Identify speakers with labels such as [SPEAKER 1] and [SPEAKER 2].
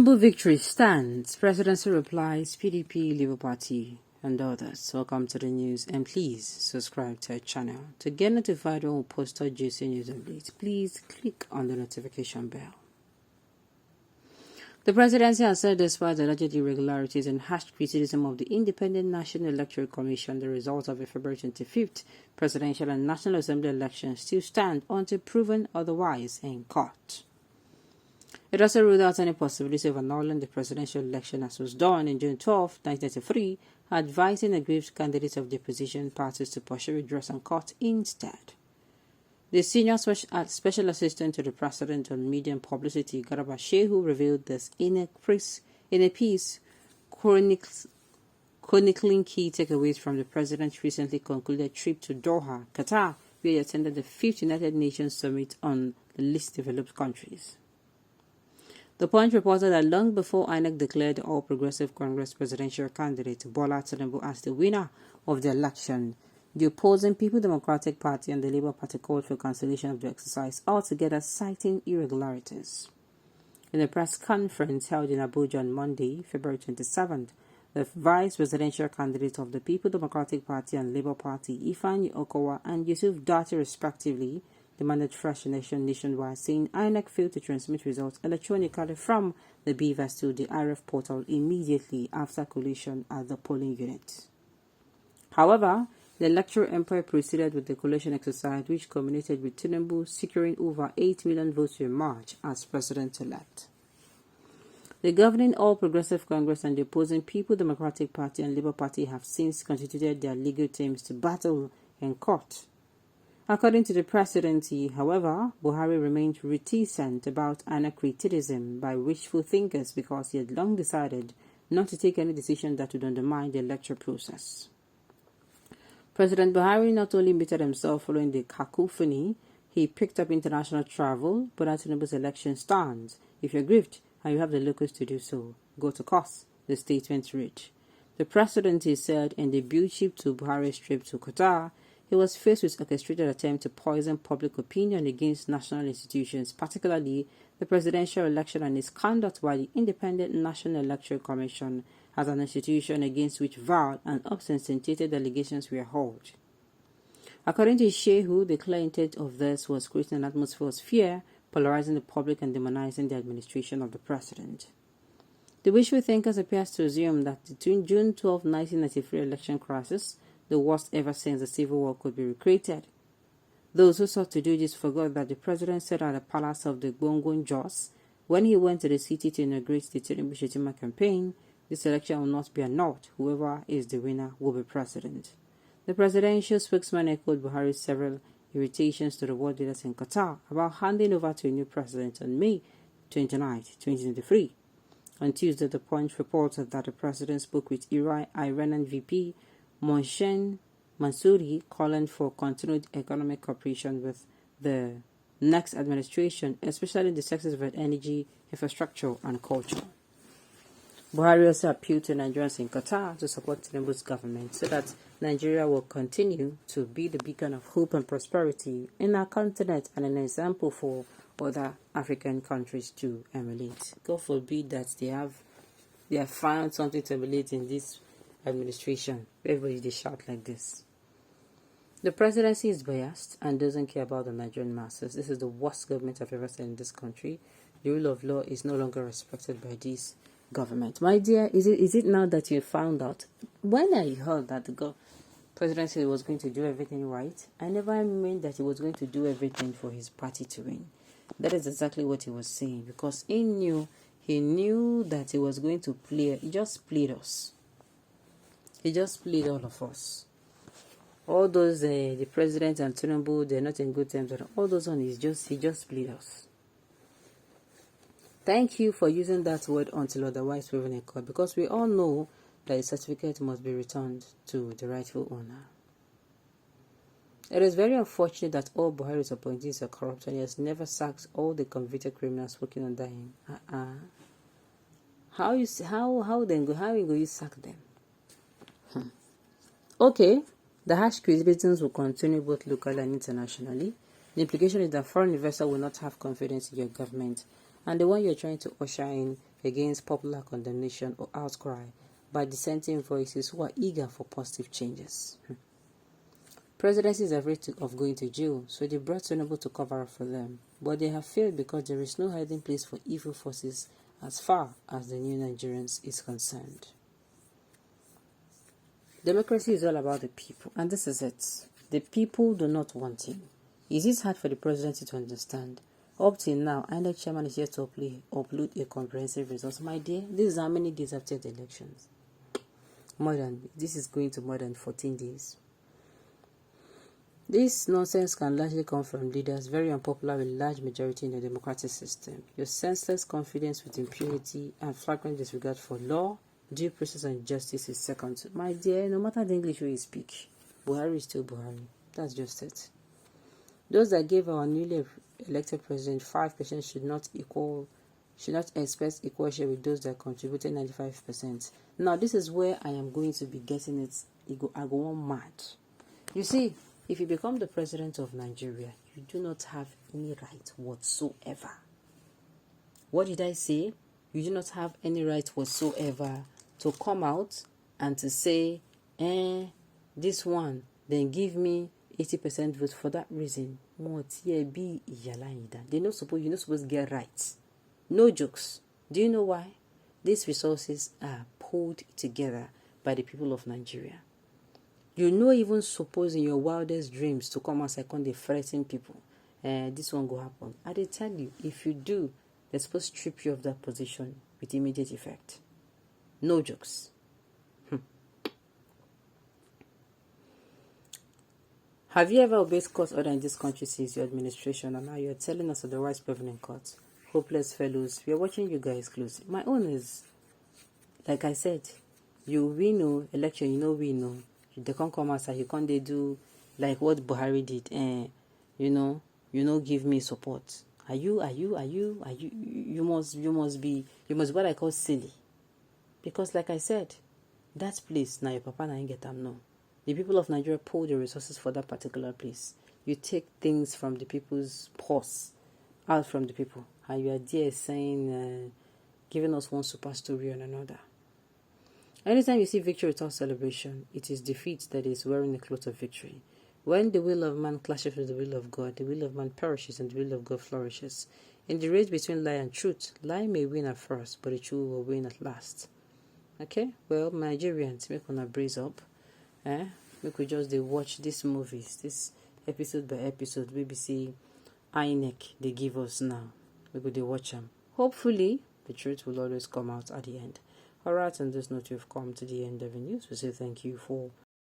[SPEAKER 1] Tinubu victory stands. Presidency replies, PDP, Labour Party, and others. Welcome to the news, and please subscribe to our channel. To get notified when we post our juicy news updates, please click on the notification bell. The presidency has said despite the alleged irregularities and harsh criticism of the Independent National Electoral Commission, the results of the February 25th presidential and National Assembly elections still stand until proven otherwise in court. It also ruled out any possibility of annulling the presidential election as was done in June 12, 1993, advising aggrieved candidates of the opposition parties to pursue redress in court instead. The senior special assistant to the president on media and publicity, Garba Shehu, revealed this in a piece chronicling key takeaways from the president's recently concluded trip to Doha, Qatar, where he attended the 5th United Nations Summit on the least developed countries. The Punch reported that long before INEC declared the All Progressive Congress presidential candidate Bola Tinubu as the winner of the election, the opposing People Democratic Party and the Labour Party called for cancellation of the exercise altogether, citing irregularities. In a press conference held in Abuja on Monday, February 27th, the vice presidential candidates of the People Democratic Party and Labour Party, Ifeanyi Okowa and Yusuf Dati respectively, demanded fresh election nationwide, saying INEC failed to transmit results electronically from the BVAS to the IRF portal immediately after collation at the polling unit. However, the electoral empire proceeded with the collation exercise, which culminated with Tinubu securing over 8 million votes in March as president-elect. The governing All Progressive Congress and the opposing People Democratic Party and Labour Party have since constituted their legal teams to battle in court. According to the presidency, however, Buhari remained reticent about INEC criticism by wishful thinkers because he had long decided not to take any decision that would undermine the electoral process. President Buhari not only muted himself following the cacophony, he picked up international travel, but at Tinubu's election stands. If you're grieved and you have the locals to do so, go to court, the statement read. The presidency said in the build ship to Buhari's trip to Qatar, he was faced with orchestrated attempt to poison public opinion against national institutions, particularly the presidential election and its conduct by the Independent National Electoral Commission as an institution against which vile and unsubstantiated allegations were hurled. According to Shehu, the clear intent of this was creating an atmosphere of fear, polarizing the public and demonizing the administration of the president. The wishful thinkers appears to assume that the June 12, 1993 election crisis, the worst ever since the Civil War, could be recreated. Those who sought to do this forgot that the president said at the palace of the Gbongon Jos, when he went to the city to inaugurate the Tinubu campaign, this election will not be annulled. Whoever is the winner will be president. The presidential spokesman echoed Buhari's several irritations to the world leaders in Qatar about handing over to a new president on May 29, 2023. On Tuesday, the Punch reported that the president spoke with Iranian VP Mohsen Mansouri, calling for continued economic cooperation with the next administration, especially in the sectors of energy, infrastructure, and culture. Buhari also appealed to Nigerians in Qatar to support Tinubu's government so that Nigeria will continue to be the beacon of hope and prosperity in our continent and an example for other African countries to emulate. God forbid that they have found something to emulate in this administration. Everybody they shout like this. The presidency is biased and doesn't care about the Nigerian masses. This is the worst government I've ever seen in this country. The rule of law is no longer respected by this government. My dear, is it now that you found out? When I heard that the presidency was going to do everything right, I never meant that he was going to do everything for his party to win. That is exactly what he was saying, because he knew that he was going to play. He just played us. He just played all of us. All those, the president and Tinubu, they're not in good terms. All those on he just played us. Thank you for using that word until otherwise proven in court, because we all know that the certificate must be returned to the rightful owner. It is very unfortunate that all Buhari's appointees are corrupt and he has never sacked all the convicted criminals working under him. How will you sack them? Okay, the harsh criticisms will continue both locally and internationally. The implication is that foreign investors will not have confidence in your government and the one you're trying to usher in against popular condemnation or outcry by dissenting voices who are eager for positive changes. Presidency is afraid of going to jail, so they brought Tinubu to cover up for them. But they have failed because there is no hiding place for evil forces as far as the new Nigerians is concerned. Democracy is all about the people, and this is it. The people do not want him. It is hard for the presidency to understand. Up till now, INEC chairman is yet to upload a comprehensive results. My dear, this is how many days after the elections? This is going to more than 14 days. This nonsense can largely come from leaders very unpopular with large majority in the democratic system. Your senseless confidence with impunity and flagrant disregard for law, due process and justice is second to. My dear, no matter the English way you speak, Buhari is still Buhari. That's just it. Those that gave our newly elected president 5% should not expect equal share with those that contributed 95%. Now, this is where I am going to be getting it. I go on mad. You see, if you become the president of Nigeria, you do not have any right whatsoever. What did I say? You do not have any right whatsoever to come out and to say, this one, then give me 80% vote for that reason. You're not supposed to get rights. No jokes. Do you know why? These resources are pulled together by the people of Nigeria. You know, even suppose in your wildest dreams to come outside and they threaten people. This one go happen. I did tell you, if you do, they're supposed to strip you of that position with immediate effect. No jokes. Have you ever obeyed court order in this country since your administration, and now you're telling us otherwise prevailing court? Hopeless fellows, we are watching you guys closely. My own is, like I said, we know election, we know. They can't come outside, you can't they do like what Buhari did, give me support. You must be what I call silly. Because like I said, that place, now your papa na get them no. The people of Nigeria pull the resources for that particular place. You take things from the people's purse, out from the people, and you are there saying, giving us one super story and another. Anytime you see victory without celebration, it is defeat that is wearing the cloth of victory. When the will of man clashes with the will of God, the will of man perishes and the will of God flourishes. In the race between lie and truth, lie may win at first, but the truth will win at last. Okay? Well, Nigerians, make una brace up. We could just watch these movies, this episode by episode, BBC INEC they give us now. We could watch them. Hopefully, the truth will always come out at the end. Alright, on this note, you've come to the end of the news. We say thank you for